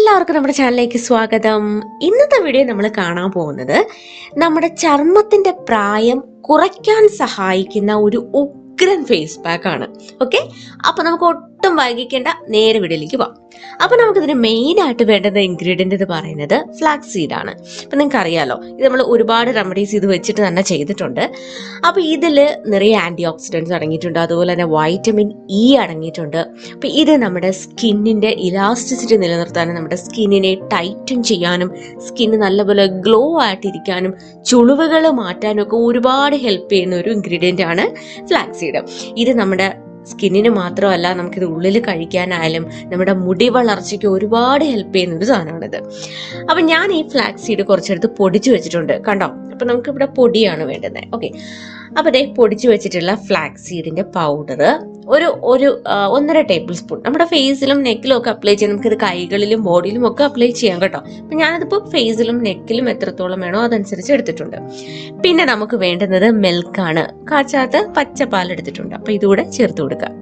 എല്ലാവർക്കും നമ്മുടെ ചാനലിലേക്ക് സ്വാഗതം. ഇന്നത്തെ വീഡിയോ നമ്മൾ കാണാൻ പോകുന്നത് നമ്മുടെ ചർമ്മത്തിന്റെ പ്രായം കുറയ്ക്കാൻ സഹായിക്കുന്ന ഒരു ഉഗ്രൻ ഫേസ് പാക്ക് ആണ്. ഓക്കെ, അപ്പൊ നമുക്ക് ഒട്ടും വൈകിക്കേണ്ട നേരെ വീഡിയോയിലേക്ക് പോവാം. അപ്പൊ നമുക്കിതിന് മെയിൻ ആയിട്ട് വേണ്ടുന്ന ഇൻഗ്രീഡിയന്റ് എന്ന് പറയുന്നത് ഫ്ലാക്സ് സീഡ് ആണ്. അപ്പൊ നിങ്ങൾക്ക് അറിയാലോ, ഇത് നമ്മൾ ഒരുപാട് റെമഡീസ് ഇത് വെച്ചിട്ട് തന്നെ ചെയ്തിട്ടുണ്ട്. അപ്പൊ ഇതില് നിറയെ ആന്റി ഓക്സിഡൻസ് അടങ്ങിയിട്ടുണ്ട്, അതുപോലെ തന്നെ വൈറ്റമിൻ ഇ അടങ്ങിയിട്ടുണ്ട്. അപ്പൊ ഇത് നമ്മുടെ സ്കിന്നിന്റെ ഇലാസ്റ്റിസിറ്റി നിലനിർത്താനും നമ്മുടെ സ്കിന്നിനെ ടൈറ്റൻ ചെയ്യാനും സ്കിന്ന് നല്ലപോലെ ഗ്ലോ ആയിട്ടിരിക്കാനും ചുളിവുകൾ മാറ്റാനും ഒക്കെ ഒരുപാട് ഹെൽപ്പ് ചെയ്യുന്ന ഒരു ഇൻഗ്രീഡിയന്റ് ആണ് ഫ്ലാക്സ് സീഡ്. ഇത് നമ്മുടെ സ്കിന്നിന് മാത്രമല്ല, നമുക്കിത് ഉള്ളിൽ കഴിക്കാനായാലും നമ്മുടെ മുടി വളർച്ചയ്ക്ക് ഒരുപാട് ഹെൽപ്പ് ചെയ്യുന്ന ഒരു സാധനമാണിത്. അപ്പൊ ഞാൻ ഈ ഫ്ലാക്സ് സീഡ് കുറച്ചെടുത്ത് പൊടിച്ചു വെച്ചിട്ടുണ്ട്, കണ്ടോ. അപ്പൊ നമുക്ക് ഇവിടെ പൊടിയാണ് വേണ്ടുന്നത്. ഓക്കെ, അപ്പൊ അതേ പൊടിച്ചു വെച്ചിട്ടുള്ള ഫ്ലാക്സ് സീഡിന്റെ പൗഡർ ഒരു 1.5 ടേബിൾ സ്പൂൺ നമ്മുടെ ഫേസിലും നെക്കിലും ഒക്കെ അപ്ലൈ ചെയ്യാം. നമുക്കിത് കൈകളിലും ബോഡിയിലും ഒക്കെ അപ്ലൈ ചെയ്യാം കേട്ടോ. അപ്പൊ ഞാനിതിപ്പോ ഫേസിലും നെക്കിലും എത്രത്തോളം വേണോ അതനുസരിച്ച് എടുത്തിട്ടുണ്ട്. പിന്നെ നമുക്ക് വേണ്ടുന്നത് മിൽക്കാണ്. കാച്ചാത്ത പച്ചപ്പാൽ എടുത്തിട്ടുണ്ട്. അപ്പൊ ഇതുകൂടെ ചേർത്ത് കൊടുക്കുക.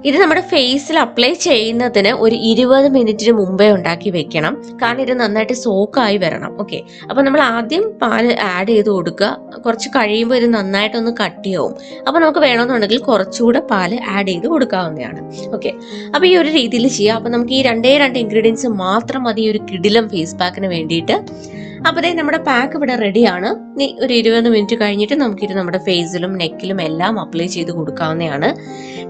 ഇത് നമ്മുടെ ഫേസിൽ അപ്ലൈ ചെയ്യുന്നതിന് ഒരു 20 മിനിറ്റിന് മുമ്പേ ഉണ്ടാക്കി വെക്കണം, കാരണം ഇത് നന്നായിട്ട് സോക്കായി വരണം. ഓക്കെ, അപ്പൊ നമ്മൾ ആദ്യം പാല് ആഡ് ചെയ്ത് കൊടുക്കുക. കുറച്ച് കഴിയുമ്പോൾ ഇത് നന്നായിട്ടൊന്ന് കട്ടിയാവും. അപ്പൊ നമുക്ക് വേണമെന്നുണ്ടെങ്കിൽ കുറച്ചുകൂടെ പാല് ആഡ് ചെയ്ത് കൊടുക്കാവുന്നതാണ്. ഓക്കെ, അപ്പൊ ഈ ഒരു രീതിയിൽ ചെയ്യാം. അപ്പൊ നമുക്ക് ഈ രണ്ടേ ഇൻഗ്രീഡിയൻസ് മാത്രം മതി ഈ ഒരു കിടിലം ഫേസ് പാക്കിന് വേണ്ടിയിട്ട്. അപ്പൊ നമ്മുടെ പാക്ക് ഇവിടെ റെഡിയാണ്. ഒരു 20 മിനിറ്റ് കഴിഞ്ഞിട്ട് നമുക്കിത് നമ്മുടെ ഫേസിലും നെക്കിലും എല്ലാം അപ്ലൈ ചെയ്ത് കൊടുക്കാവുന്നതാണ്.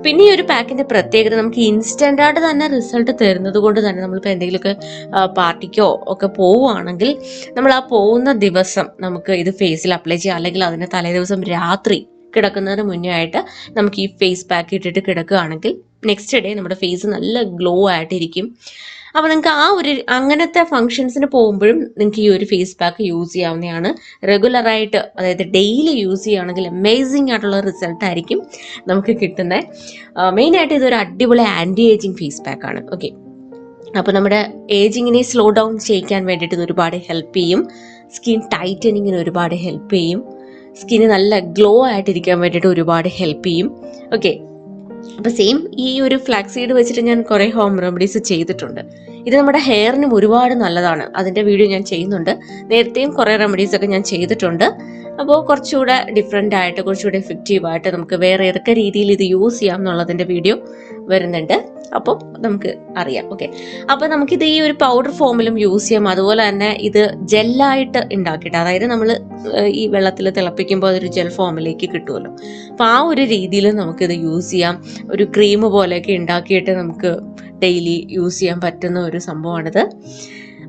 പിന്നെ ഈ ഒരു പാക്കിന്റെ പ്രത്യേകത, നമുക്ക് ഇൻസ്റ്റന്റ് ആയിട്ട് തന്നെ റിസൾട്ട് തരുന്നത് കൊണ്ട് തന്നെ നമ്മളിപ്പോൾ എന്തെങ്കിലുമൊക്കെ പാർട്ടിക്കോ ഒക്കെ പോവുകയാണെങ്കിൽ നമ്മൾ ആ പോകുന്ന ദിവസം നമുക്ക് ഇത് ഫേസിൽ അപ്ലൈ ചെയ്യാം, അല്ലെങ്കിൽ അതിന് തലേ ദിവസം രാത്രി കിടക്കുന്നതിന് മുന്നേ ആയിട്ട് നമുക്ക് ഈ ഫേസ് പാക്ക് ഇട്ടിട്ട് കിടക്കുകയാണെങ്കിൽ നെക്സ്റ്റ് ഡേ നമ്മുടെ ഫേസ് നല്ല ഗ്ലോ ആയിട്ടിരിക്കും. അപ്പൊ നിങ്ങൾക്ക് അങ്ങനത്തെ ഫംഗ്ഷൻസിന് പോകുമ്പോഴും നിങ്ങൾക്ക് ഈ ഒരു ഫേസ് പാക്ക് യൂസ് ചെയ്യാവുന്നതാണ്. റെഗുലർ ആയിട്ട്, അതായത് ഡെയിലി യൂസ് ചെയ്യുകയാണെങ്കിൽ അമേസിംഗ് ആയിട്ടുള്ള റിസൾട്ട് ആയിരിക്കും നമുക്ക് കിട്ടുന്നത്. മെയിനായിട്ട് ഇതൊരു അടിപൊളി ആന്റി ഏജിങ് ഫേസ് പാക്ക് ആണ്. ഓക്കെ, അപ്പൊ നമ്മുടെ ഏജിങ്ങിനെ സ്ലോ ഡൗൺ ചെയ്യിക്കാൻ വേണ്ടിയിട്ട് ഇത് ഒരുപാട് ഹെൽപ്പ് ചെയ്യും. സ്കിൻ ടൈറ്റനിങ്ങിന് ഒരുപാട് ഹെൽപ്പ് ചെയ്യും. സ്കിന്ന് നല്ല ഗ്ലോ ആയിട്ടിരിക്കാൻ വേണ്ടിയിട്ട് ഒരുപാട് ഹെൽപ്പ് ചെയ്യും. ഓക്കെ, അപ്പൊ സെയിം ഈ ഒരു ഫ്ലാക്സ് സീഡ് വെച്ചിട്ട് ഞാൻ കുറെ ഹോം റെമഡീസ് ചെയ്തിട്ടുണ്ട്. ഇത് നമ്മുടെ ഹെയറിനും ഒരുപാട് നല്ലതാണ്. അതിന്റെ വീഡിയോ ഞാൻ ചെയ്യുന്നുണ്ട്. നേരത്തെയും കുറെ റെമഡീസ് ഒക്കെ ഞാൻ ചെയ്തിട്ടുണ്ട്. അപ്പോൾ കുറച്ചുകൂടെ ഡിഫറെന്റ് ആയിട്ട്, കുറച്ചുകൂടെ എഫക്റ്റീവ് ആയിട്ട് നമുക്ക് വേറെ ഏതൊക്കെ രീതിയിൽ ഇത് യൂസ് ചെയ്യാം എന്നുള്ളതിന്റെ വീഡിയോ വരുന്നുണ്ട്. അപ്പോൾ നമുക്ക് അറിയാം. ഓക്കെ, അപ്പൊ നമുക്കിത് ഈ ഒരു പൗഡർ ഫോമിലും യൂസ് ചെയ്യാം. അതുപോലെ തന്നെ ഇത് ജെല്ലായിട്ട് ഉണ്ടാക്കിയിട്ട്, അതായത് നമ്മൾ ഈ വെള്ളത്തിൽ തിളപ്പിക്കുമ്പോൾ അതൊരു ജെൽ ഫോമിലേക്ക് കിട്ടുമല്ലോ. അപ്പൊ ആ ഒരു രീതിയിൽ നമുക്കിത് യൂസ് ചെയ്യാം. ഒരു ക്രീം പോലെയൊക്കെ ഉണ്ടാക്കിയിട്ട് നമുക്ക് ഡെയിലി യൂസ് ചെയ്യാൻ പറ്റുന്ന ഒരു സംഭവമാണിത്.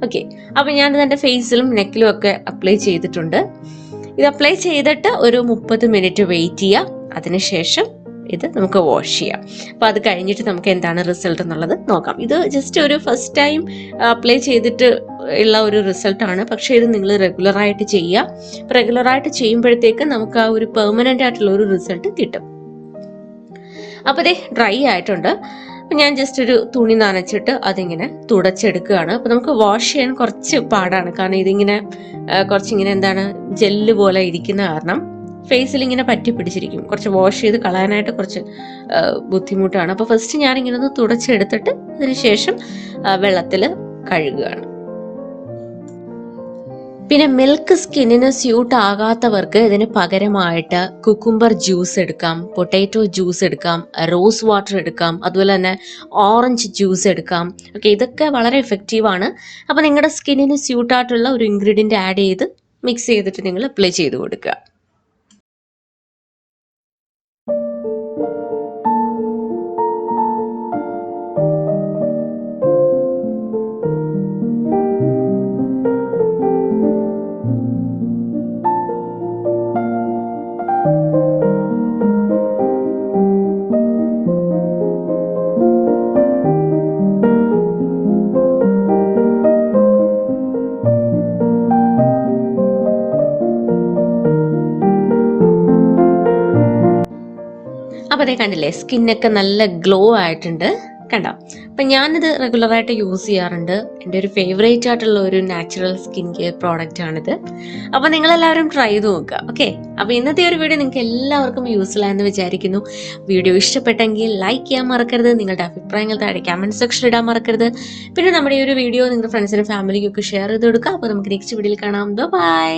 ഓക്കെ, അപ്പൊ ഞാനിത് എൻ്റെ ഫേസിലും നെക്കിലും ഒക്കെ അപ്ലൈ ചെയ്തിട്ടുണ്ട്. ഇത് അപ്ലൈ ചെയ്തിട്ട് ഒരു 30 മിനിറ്റ് വെയിറ്റ് ചെയ്യാം. അതിനുശേഷം ഇത് നമുക്ക് വാഷ് ചെയ്യാം. അപ്പൊ അത് കഴിഞ്ഞിട്ട് നമുക്ക് എന്താണ് റിസൾട്ട് എന്നുള്ളത് നോക്കാം. ഇത് ജസ്റ്റ് ഒരു ഫസ്റ്റ് ടൈം അപ്ലൈ ചെയ്തിട്ട് ഉള്ള ഒരു റിസൾട്ടാണ്. പക്ഷെ ഇത് നിങ്ങൾ റെഗുലറായിട്ട് ചെയ്യുക. റെഗുലറായിട്ട് ചെയ്യുമ്പോഴത്തേക്ക് നമുക്ക് ആ ഒരു പെർമനന്റ് ആയിട്ടുള്ള ഒരു റിസൾട്ട് കിട്ടും. അപ്പൊ ഇത് ഡ്രൈ ആയിട്ടുണ്ട്. അപ്പൊ ഞാൻ ജസ്റ്റ് ഒരു തുണി നനച്ചിട്ട് അതിങ്ങനെ തുടച്ചെടുക്കുകയാണ്. അപ്പൊ നമുക്ക് വാഷ് ചെയ്യാൻ കുറച്ച് പാടാണ്, കാരണം ഇതിങ്ങനെ കുറച്ചിങ്ങനെ എന്താണ് ജെല്ല് പോലെ ഇരിക്കുന്ന കാരണം ഫേസിൽ ഇങ്ങനെ പറ്റി പിടിച്ചിരിക്കും. കുറച്ച് വാഷ് ചെയ്ത് കളയാനായിട്ട് കുറച്ച് ബുദ്ധിമുട്ടാണ്. അപ്പൊ ഫസ്റ്റ് ഞാനിങ്ങനെ ഒന്ന് തുടച്ചെടുത്തിട്ട് അതിനുശേഷം വെള്ളത്തിൽ കഴുകുകയാണ്. പിന്നെ മിൽക്ക് സ്കിന്നിന് സ്യൂട്ട് ആകാത്തവർക്ക് ഇതിന് പകരമായിട്ട് കുക്കുംബർ ജ്യൂസ് എടുക്കാം, പൊട്ടാറ്റോ ജ്യൂസ് എടുക്കാം, റോസ് വാട്ടർ എടുക്കാം, അതുപോലെ തന്നെ ഓറഞ്ച് ജ്യൂസ് എടുക്കാം. ഓക്കെ, ഇതൊക്കെ വളരെ എഫക്റ്റീവ് ആണ്. അപ്പൊ നിങ്ങളുടെ സ്കിന്നിന് സ്യൂട്ടായിട്ടുള്ള ഒരു ഇൻഗ്രീഡിയന്റ് ആഡ് ചെയ്ത് മിക്സ് ചെയ്തിട്ട് നിങ്ങൾ അപ്ലൈ ചെയ്ത് കൊടുക്കുക. അപ്പൊ അതേ കണ്ടില്ലേ, സ്കിന്നൊക്കെ നല്ല ഗ്ലോ ആയിട്ടുണ്ട്, കണ്ടോ. അപ്പം ഞാനിത് റെഗുലറായിട്ട് യൂസ് ചെയ്യാറുണ്ട്. എൻ്റെ ഒരു ഫേവറേറ്റ് ആയിട്ടുള്ള ഒരു നാച്ചുറൽ സ്കിൻ കെയർ പ്രോഡക്റ്റ് ആണിത്. അപ്പോൾ നിങ്ങളെല്ലാവരും ട്രൈ ചെയ്ത് നോക്കുക. ഓക്കെ, അപ്പോൾ ഇന്നത്തെ ഒരു വീഡിയോ നിങ്ങൾക്ക് എല്ലാവർക്കും യൂസ്ഫുൾ ആയെന്ന് വിചാരിക്കുന്നു. വീഡിയോ ഇഷ്ടപ്പെട്ടെങ്കിൽ ലൈക്ക് ചെയ്യാൻ മറക്കരുത്. നിങ്ങളുടെ അഭിപ്രായങ്ങൾ താഴെ കമൻറ്റ് സെക്ഷനിൽ ഇടാൻ മറക്കരുത്. പിന്നെ നമ്മുടെ ഈ ഒരു വീഡിയോ നിങ്ങളുടെ ഫ്രണ്ട്സിനും ഫാമിലിക്കും ഒക്കെ ഷെയർ ചെയ്ത് കൊടുക്കുക. അപ്പോൾ നമുക്ക് നെക്സ്റ്റ് വീഡിയോയിൽ കാണാം. ബൈ.